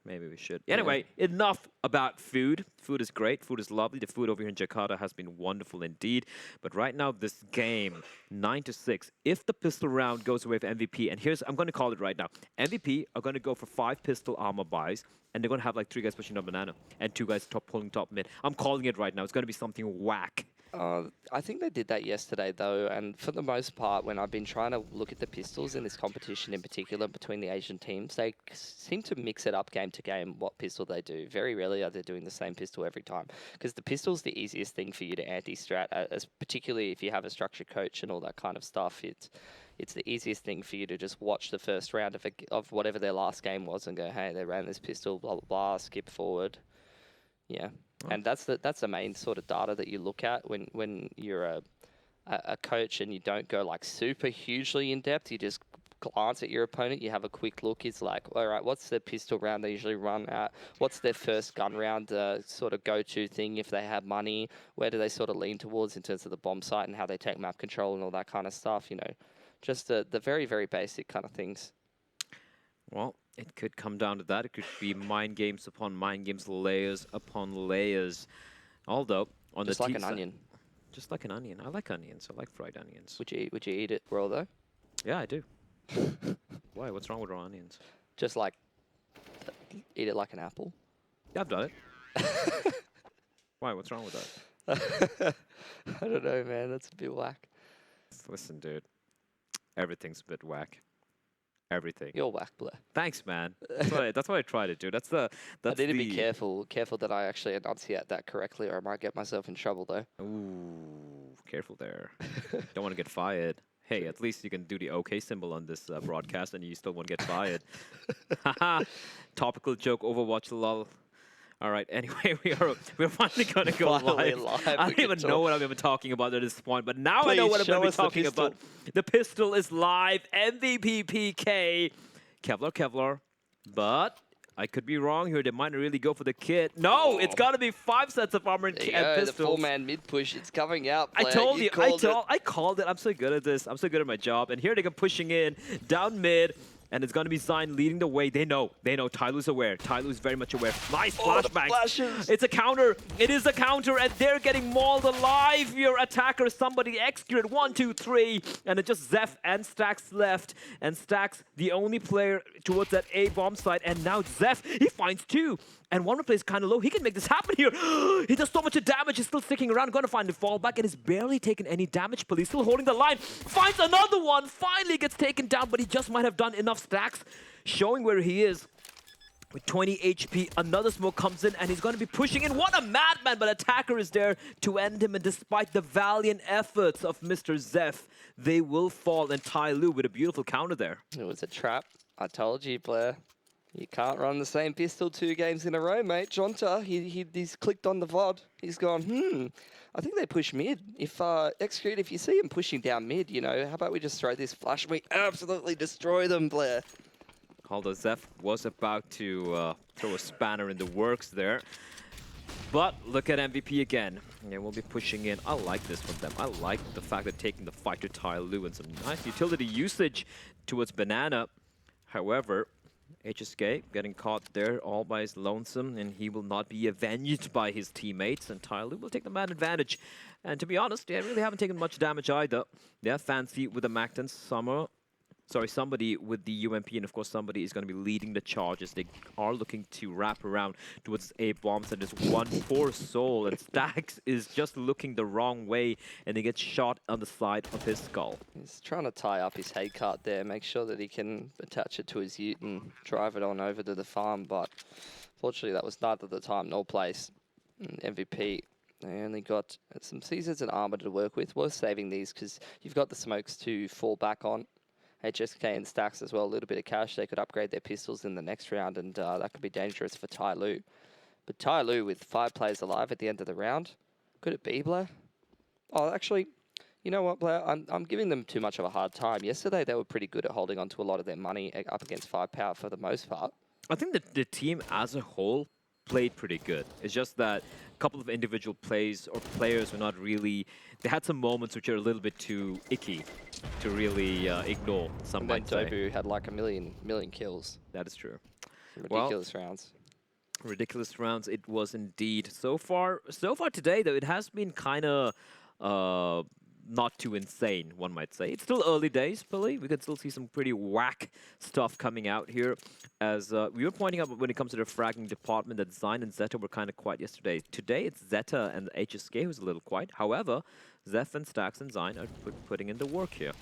Maybe we should. Anyway, enough about food. Food is great. Food is lovely. The food over here in Jakarta has been wonderful indeed. But right now, this game, 9-6. If the pistol round goes away for MVP, and I'm going to call it right now. MVP are going to go for 5 pistol armor buys, and they're going to have like 3 guys pushing up banana and 2 guys pulling top mid. I'm calling it right now. It's going to be something whack. I think they did that yesterday though, and for the most part, when I've been trying to look at the pistols in this competition in particular between the Asian teams, they seem to mix it up game to game what pistol they do. Very rarely are they doing the same pistol every time, because the pistol's the easiest thing for you to anti-strat, as particularly if you have a structured coach and all that kind of stuff. It's the easiest thing for you to just watch the first round of whatever their last game was and go, hey, they ran this pistol, blah, blah, blah, skip forward. Yeah. And that's the main sort of data that you look at when you're a coach and you don't go like super hugely in depth. You just glance at your opponent. You have a quick look. It's like, all right, what's the pistol round they usually run at? What's their first gun round sort of go-to thing if they have money? Where do they sort of lean towards in terms of the bomb site and how they take map control and all that kind of stuff? You know, just the very, very basic kind of things. Well, it could come down to that. It could be mind games upon mind games, layers upon layers. Although, on Just the like team an side- onion. Just like an onion. I like onions. I like fried onions. Would you eat it raw though? Yeah, I do. Why? What's wrong with raw onions? Just like eat it like an apple? Yeah, I've done it. Why? What's wrong with that? I don't know, man. That's a bit whack. Listen, dude. Everything's a bit whack. Everything. You're whack, Blair. Thanks, man. That's what I try to do. That's I need to be careful that I actually enunciate that correctly, or I might get myself in trouble, though. Ooh, careful there. Don't want to get fired. Hey, at least you can do the OK symbol on this broadcast and you still won't get fired. Haha. Topical joke, Overwatch lol. All right, anyway, we're finally going to go Finally live. live, I we don't can even know talk. what I'm even talking about at this point, but now I know Please what I'm going show to be us the talking about. The pistol is live, MVP PK. Kevlar, but I could be wrong here. They might really go for the kit. No, it's got to be 5 sets of armor and There you and go, the pistols. 4-man mid push. It's coming out. I Blair. told you, called it. I called it. I'm so good at this. I'm so good at my job. And here they go pushing in, down mid, and it's going to be Zine leading the way. They know. Tyloo's aware. Tyloo's very much aware. Nice Oh, the flashbang. flashes. It's a counter. It is a counter, and they're getting mauled alive. Your attacker, somebody executed. 1, 2, 3, and it's just Zeph and Stax left. And Stax, the only player towards that A bomb site. And now Zeph, he finds 2. And one replay is kind of low. He can make this happen here. He does so much damage. He's still sticking around. Going to find the fallback. And he's barely taken any damage. But he's still holding the line. Finds another one. Finally gets taken down. But he just might have done enough stacks. Showing where he is. With 20 HP, another smoke comes in. And he's going to be pushing in. What a madman. But Attacker is there to end him. And despite the valiant efforts of Mr. Zeph, they will fall. And Tyloo with a beautiful counter there. It was a trap. I told you, Blair. You can't run the same pistol 2 games in a row, mate. Jonta, he's clicked on the VOD. He's gone, I think they push mid. If Execute, if you see him pushing down mid, you know, how about we just throw this flash and we absolutely destroy them, Blair. Although Zeph was about to throw a spanner in the works there. But look at MVP again. Yeah, we'll be pushing in. I like this from them. I like the fact that taking the fight to Tyloo and some nice utility usage towards Banana. However, HSK getting caught there all by his lonesome, and he will not be avenged by his teammates, and Tyloo will take the man advantage. And to be honest, they really haven't taken much damage either. They're fancy with the Macton somebody with the UMP, and of course somebody is going to be leading the charges. They are looking to wrap around towards A bombs, and there's 1 poor soul, and Stax is just looking the wrong way, and he gets shot on the side of his skull. He's trying to tie up his hay cart there, make sure that he can attach it to his ute and drive it on over to the farm, but fortunately that was neither the time nor place. MVP, they only got some Caesars and armor to work with. Worth saving these because you've got the smokes to fall back on. HSK and Stacks as well, a little bit of cash. They could upgrade their pistols in the next round, and that could be dangerous for Tyloo. But Tyloo with 5 players alive at the end of the round, could it be, Blair? Oh, actually, you know what, Blair? I'm giving them too much of a hard time. Yesterday, they were pretty good at holding on to a lot of their money up against 5-power for the most part. I think that the team as a whole played pretty good. It's just that a couple of individual plays or players were not really... They had some moments which are a little bit too icky to really ignore, some might say. Dobu had like a million kills. That is true. Ridiculous rounds. Ridiculous rounds it was indeed. So far today, though, it has been kind of not too insane, one might say. It's still early days, Billy. We can still see some pretty whack stuff coming out here. As we were pointing out when it comes to the fragging department that Zine and Zeta were kind of quiet yesterday. Today, it's Zeta and HSK who's a little quiet. However, Zeph and Stax and Zine are putting in the work here.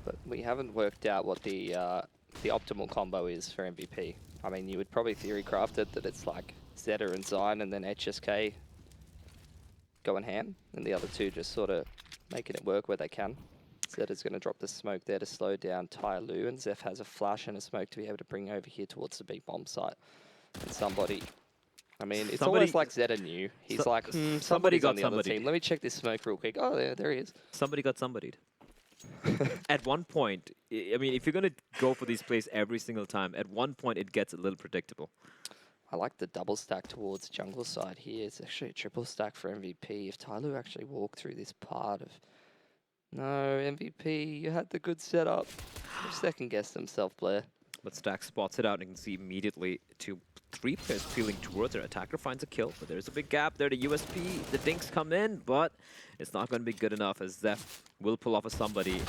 But we haven't worked out what the optimal combo is for MVP. I mean, you would probably theory craft it that it's like Zeta and Zine and then HSK going ham, and the other 2 just sort of making it work where they can. Zeta's going to drop the smoke there to slow down Tyloo, and Zeph has a flash and a smoke to be able to bring over here towards the big bomb site. And somebody, I mean, it's almost like Zeta knew. He's like, somebody got on the other team. Let me check this smoke real quick. Oh, there he is. Somebody got somebodied. At one point, I mean, if you're going to go for these plays every single time, at one point it gets a little predictable. I like the double stack towards jungle side here. It's actually a triple stack for MVP. If Tyloo actually walked through this part of... No, MVP, you had the good setup. Second guessed himself, Blair. But Stack spots it out and you can see immediately 3 players peeling towards their attacker, finds a kill, but there's a big gap there. The USP, the dinks come in, but it's not going to be good enough as Zeph will pull off a somebody.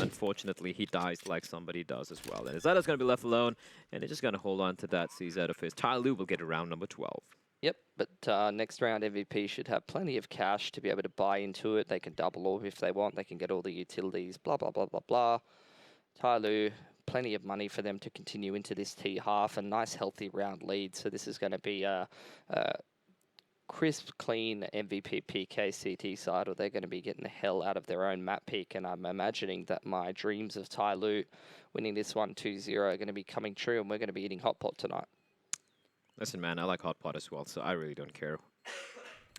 Unfortunately, he dies like somebody does as well. And Zeta's going to be left alone, and they're just going to hold on to that CZ of his. Tyloo will get around number 12. Yep, but next round MVP should have plenty of cash to be able to buy into it. They can double orb if they want. They can get all the utilities, blah, blah, blah, blah, blah. Tyloo, plenty of money for them to continue into this T half. A nice, healthy round lead. So this is going to be crisp, clean MVP PK CT side, or they're going to be getting the hell out of their own map pick. And I'm imagining that my dreams of Tyloo winning this one 2-0 are going to be coming true, and we're going to be eating hot pot tonight. Listen, man, I like hot pot as well, so I really don't care.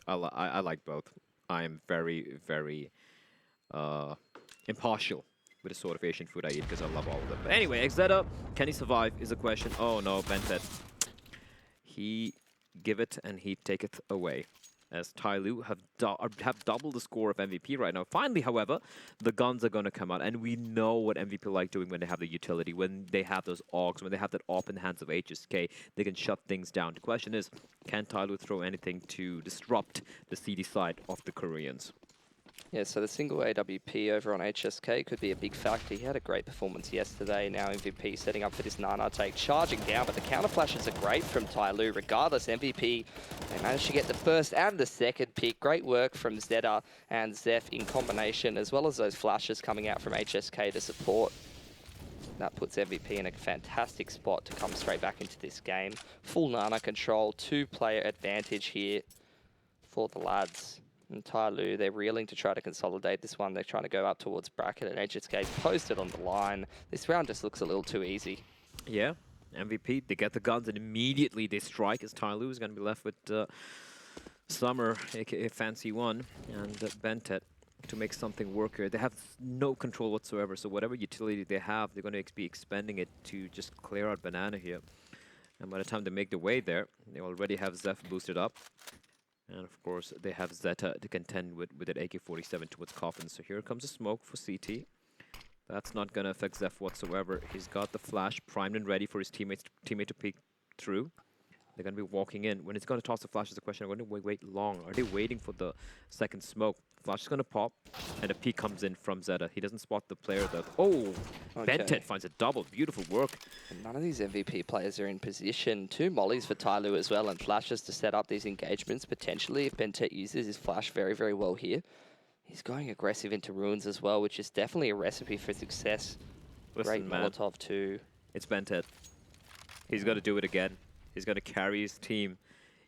I like both. I am very, very impartial with the sort of Asian food I eat because I love all of them. But anyway, Exeta, can he survive is a question. Oh no, Bentet. He give it and he take it away. As Tyloo have doubled the score of MVP right now. Finally, however, the guns are going to come out. And we know what MVP like doing when they have the utility, when they have those AUGs, when they have that AWP in the hands of HSK, they can shut things down. The question is, can Tyloo throw anything to disrupt the CD side of the Koreans? Yeah, so the single AWP over on HSK could be a big factor. He had a great performance yesterday. Now MVP setting up for this Nana take, charging down, but the counter flashes are great from Tyloo. Regardless, MVP, they managed to get the first and the second pick. Great work from Zeta and Zeph in combination, as well as those flashes coming out from HSK to support. That puts MVP in a fantastic spot to come straight back into this game. Full Nana control, 2-player advantage here for the lads. And Tyloo, they're reeling to try to consolidate this one. They're trying to go up towards bracket, and HSK posted on the line. This round just looks a little too easy. Yeah, MVP, they get the guns and immediately they strike as Tyloo is going to be left with Summer, aka Fancy One, and Bentet to make something work here. They have no control whatsoever, so whatever utility they have, they're going to be expending it to just clear out Banana here. And by the time they make their way there, they already have Zeph boosted up. And of course, they have Zeta to contend with an AK-47 towards Coffin. So here comes a smoke for CT. That's not going to affect Zeph whatsoever. He's got the flash primed and ready for his teammate to peek through. They're going to be walking in. When it's going to toss the flash is the question, are they going to wait long? Are they waiting for the second smoke? Flash is going to pop, and a peek comes in from Zeta. He doesn't spot the player though. Oh, Okay. Bentet finds a double. Beautiful work. And none of these MVP players are in position. 2 mollies for Tyloo as well, and flashes to set up these engagements potentially if Bentet uses his flash very, very well here. He's going aggressive into ruins as well, which is definitely a recipe for success. Listen, Great man, Molotov too. it's Bentet. He's going to do it again. He's going to carry his team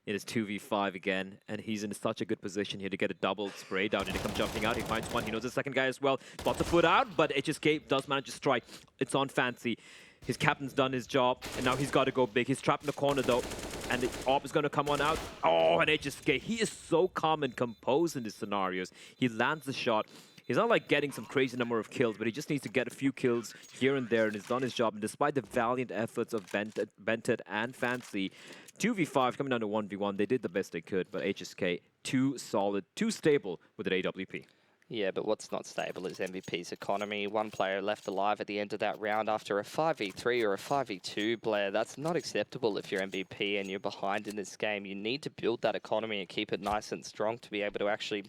in his 2v5 again, and he's in such a good position here to get a double spray down, and he comes jumping out. He finds one. He knows the second guy as well. Spots a foot out, but HSK does manage to strike. It's on Fancy. His captain's done his job, and now he's got to go big. He's trapped in the corner, though, and the AWP is going to come on out. Oh, and HSK, he is so calm and composed in these scenarios. He lands the shot. He's not like getting some crazy number of kills, but he just needs to get a few kills here and there, and he's done his job. And despite the valiant efforts of Bentet and Fancy, 2v5 coming down to 1v1, they did the best they could, but HSK, too solid, too stable with an AWP. Yeah, but what's not stable is MVP's economy. 1 player left alive at the end of that round after a 5v3 or a 5v2, Blair. That's not acceptable if you're MVP and you're behind in this game. You need to build that economy and keep it nice and strong to be able to actually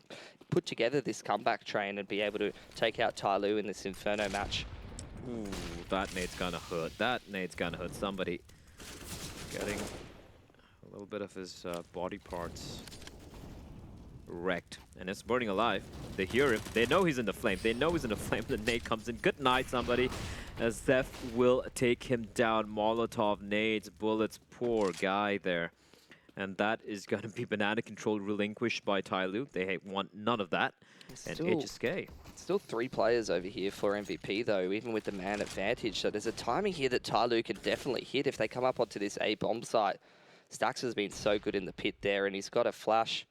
put together this comeback train and be able to take out Tyloo in this Inferno match. Ooh, that nade's gonna hurt. That nade's gonna hurt. Somebody getting a little bit of his body parts wrecked, and it's burning alive. They hear him. They know he's in the flame. They know he's in the flame. The nade comes in. Good night, somebody. As Zeph will take him down. Molotov, nades, bullets. Poor guy there. And that is going to be banana control relinquished by Tyloo. They want none of that. And HSK. Still 3 players over here for MVP, though, even with the man advantage. So there's a timing here that Tyloo can definitely hit if they come up onto this A bomb site. Stax has been so good in the pit there, and he's got a flash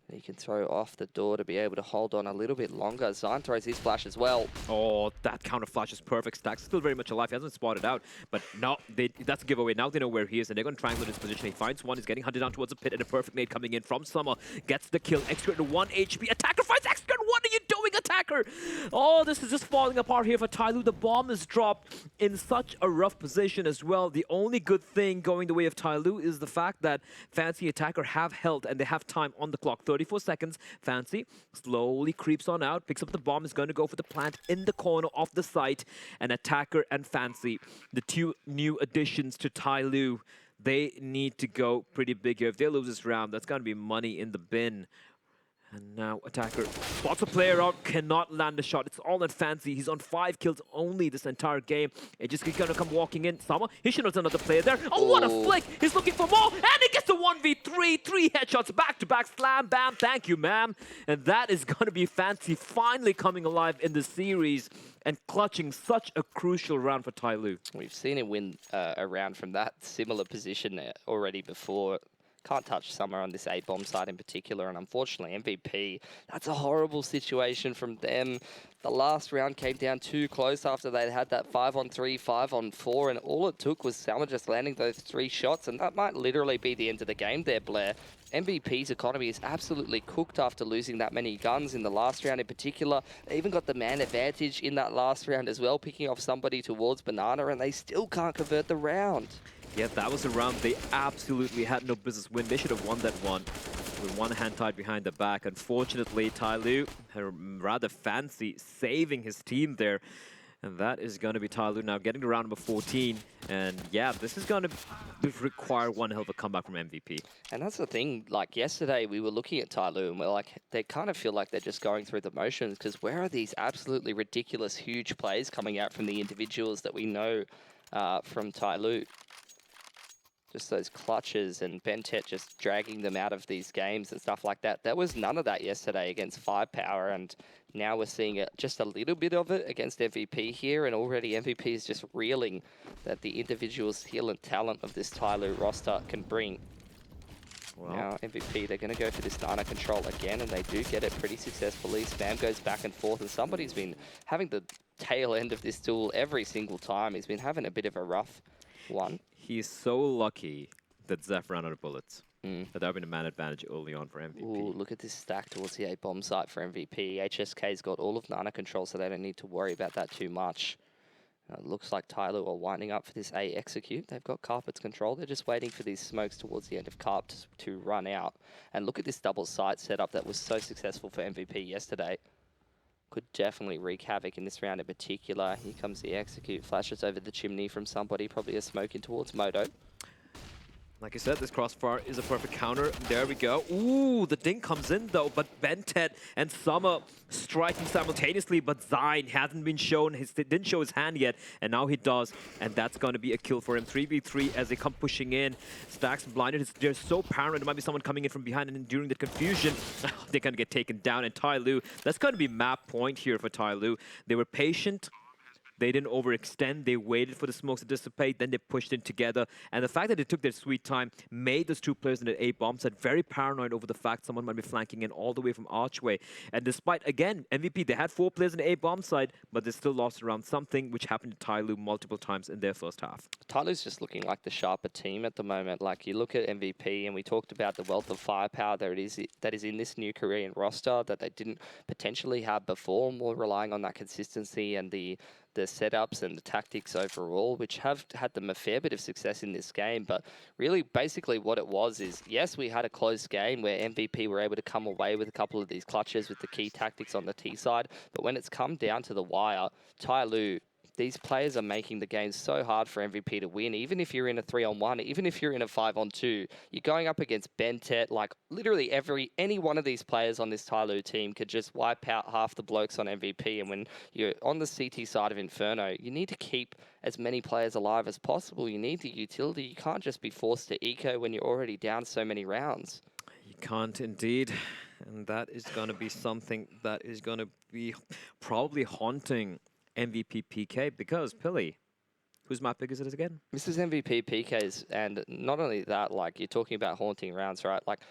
he can throw off the door to be able to hold on a little bit longer. Zine throws his flash as well. Oh, that counter flash is perfect. Stax is still very much alive. He hasn't spotted out, but now that's a giveaway. Now they know where he is, and they're going to triangle his position. He finds one. He's getting hunted down towards the pit, and a perfect nade coming in from Summer. Gets the kill. Extra to 1 HP. Attacker finds Extra. What are you doing, Attacker? Oh, this is just falling apart here for Tyloo. The bomb is dropped in such a rough position as well. The only good thing going the way of Tyloo is the fact that Fancy Attacker have health, and they have time on the clock. 34 seconds. Fancy slowly creeps on out, picks up the bomb, is going to go for the plant in the corner of the site. And Attacker and Fancy, the 2 new additions to Tyloo, they need to go pretty big here. If they lose this round, that's going to be money in the bin. And now attacker spots a player out, cannot land a shot. It's all in fancy. He's on 5 kills only this entire game. It just gonna come walking in. Sama, he should have done another player there. Oh, what a flick! He's looking for more, and he gets a 1v3. 3 headshots back to back. Slam, bam, thank you, ma'am. And that is gonna be fancy finally coming alive in the series and clutching such a crucial round for Tyloo. We've seen him win a round from that similar position already before. Can't touch Summer on this A-bomb side in particular, and unfortunately MVP, that's a horrible situation from them. The last round came down too close after they had that 5-on-3, 5-on-4, and all it took was Summer just landing those 3 shots, and that might literally be the end of the game there, Blair. MVP's economy is absolutely cooked after losing that many guns in the last round in particular. They even got the man advantage in that last round as well, picking off somebody towards Banana, and they still can't convert the round. Yeah, that was a round they absolutely had no business win. They should have won that one with one hand tied behind the back. Unfortunately, Tyloo, rather fancy, saving his team there. And that is going to be Tyloo now getting to round number 14. And yeah, this is going to require one hell of a comeback from MVP. And that's the thing, like yesterday we were looking at Tyloo and we're like, they kind of feel like they're just going through the motions, because where are these absolutely ridiculous, huge plays coming out from the individuals that we know from Tyloo? Just those clutches and Bentet just dragging them out of these games and stuff like that. There was none of that yesterday against Firepower, and now we're seeing just a little bit of it against MVP here, and already MVP is just reeling that the individual skill and talent of this Tyloo roster can bring. Well, now MVP, they're going to go for this Nana control again, and they do get it pretty successfully. Spam goes back and forth, and somebody's been having the tail end of this duel every single time. He's been having a bit of a rough one. He's so lucky that Zeph ran out of bullets. That would have been a man advantage early on for MVP. Ooh, look at this stack towards the A-bomb site for MVP. HSK's got all of Nana control, so they don't need to worry about that too much. It looks like Tyloo are winding up for this A execute. They've got Carpet's control. They're just waiting for these smokes towards the end of Carp to run out. And look at this double site setup that was so successful for MVP yesterday. Could definitely wreak havoc in this round in particular. Here comes the execute. Flashes over the chimney from somebody. Probably a smoke in towards Moto. Like I said, this crossfire is a perfect counter. There we go. Ooh, the ding comes in though, but Bentet and Summer striking simultaneously, but Zayn hasn't been shown. He didn't show his hand yet, and now he does, and that's going to be a kill for him. 3v3 as they come pushing in. Stacks blinded. They're so paranoid. There might be someone coming in from behind, and during the confusion, they're going to get taken down. And Tyloo, that's going to be map point here for Tyloo. They were patient. They didn't overextend. They waited for the smokes to dissipate. Then they pushed in together. And the fact that they took their sweet time made those 2 players in the A-bomb set very paranoid over the fact someone might be flanking in all the way from Archway. And despite, again, MVP, they had 4 players in the A-bomb side, but they still lost around something, which happened to Tyloo multiple times in their first half. Tyloo's just looking like the sharper team at the moment. Like, you look at MVP, and we talked about the wealth of firepower that is in this new Korean roster that they didn't potentially have before, more relying on that consistency and the setups and the tactics overall, which have had them a fair bit of success in this game. But really, basically what it was is, yes, we had a close game where MVP were able to come away with a couple of these clutches with the key tactics on the T side. But when it's come down to the wire, Tyloo, these players are making the game so hard for MVP to win. Even if you're in a 3-on-1, even if you're in a 5-on-2, you're going up against Bentet. Like, literally any one of these players on this Tyloo team could just wipe out half the blokes on MVP. And when you're on the CT side of Inferno, you need to keep as many players alive as possible. You need the utility. You can't just be forced to eco when you're already down so many rounds. You can't indeed. And that is going to be something that is going to be probably haunting MVP PK, because Pilly, whose map pick is it again? This is MVP PKs, and not only that, like, you're talking about haunting rounds, right? Like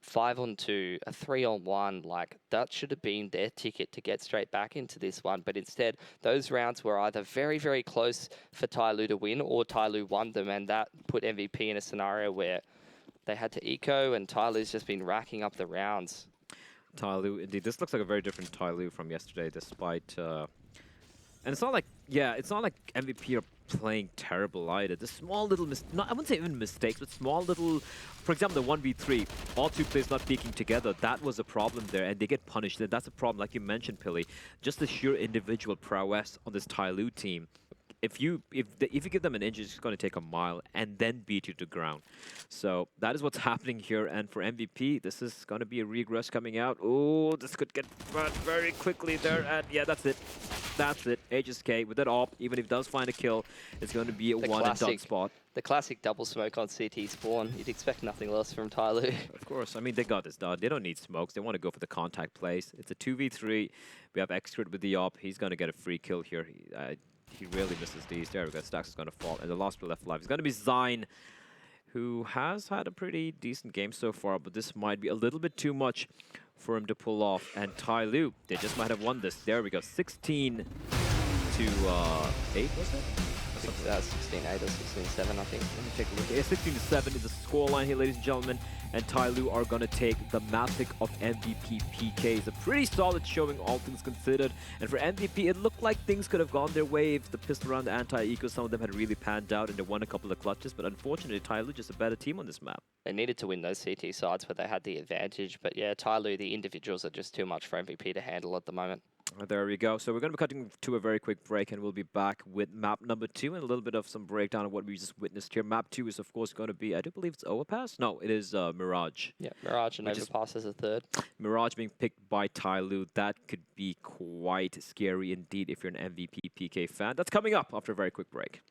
5-on-2, a 3-on-1, like that should have been their ticket to get straight back into this one. But instead, those rounds were either very, very close for Tyloo to win, or Tyloo won them, and that put MVP in a scenario where they had to eco, and Tyloo's just been racking up the rounds. Tyloo, indeed. This looks like a very different Tyloo from yesterday, despite... And it's not like, yeah, it's not like MVP are playing terrible either. The small little, I wouldn't say even mistakes, but small little, for example, the 1v3, all 2 players not peeking together, that was a problem there, and they get punished. That's a problem, like you mentioned, Pilly. Just the sheer individual prowess on this Tyloo team if you give them an inch, it's going to take a mile and then beat you to ground. So that is what's happening here. And for MVP, this is going to be a regress coming out. Oh, this could get bad very quickly there. And yeah, that's it. That's it. HSK with that AWP, even if it does find a kill, it's going to be a one and done spot. The classic double smoke on CT spawn. You'd expect nothing less from Tyloo. Of course. I mean, they got this done. They don't need smokes. They want to go for the contact plays. It's a 2v3. We have Excret with the AWP. He's going to get a free kill here. He really misses these. There we go. Stacks is going to fall. And the last player left alive is going to be Zine, who has had a pretty decent game so far, but this might be a little bit too much for him to pull off. And Tyloo, they just might have won this. There we go. 16 to 8, was it? 16-8 or 16-7, I think. Let me take a look. Yeah, 16 to 7 is the scoreline here, ladies and gentlemen. And Tyloo are going to take the Mavic of MVP PKs. A pretty solid showing, all things considered. And for MVP, it looked like things could have gone their way if the pistol around the anti-eco, some of them had really panned out and they won a couple of clutches. But unfortunately, Tyloo just a better team on this map. They needed to win those CT sides where they had the advantage. But yeah, Tyloo, the individuals are just too much for MVP to handle at the moment. There we go. So we're going to be cutting to a very quick break, and we'll be back with map number 2 and a little bit of some breakdown of what we just witnessed here. Map 2 is, of course, going to be, I do believe it's Overpass? No, it is Mirage. Yeah, Mirage and Overpass as a third. Mirage being picked by Tyloo. That could be quite scary indeed if you're an MVP PK fan. That's coming up after a very quick break.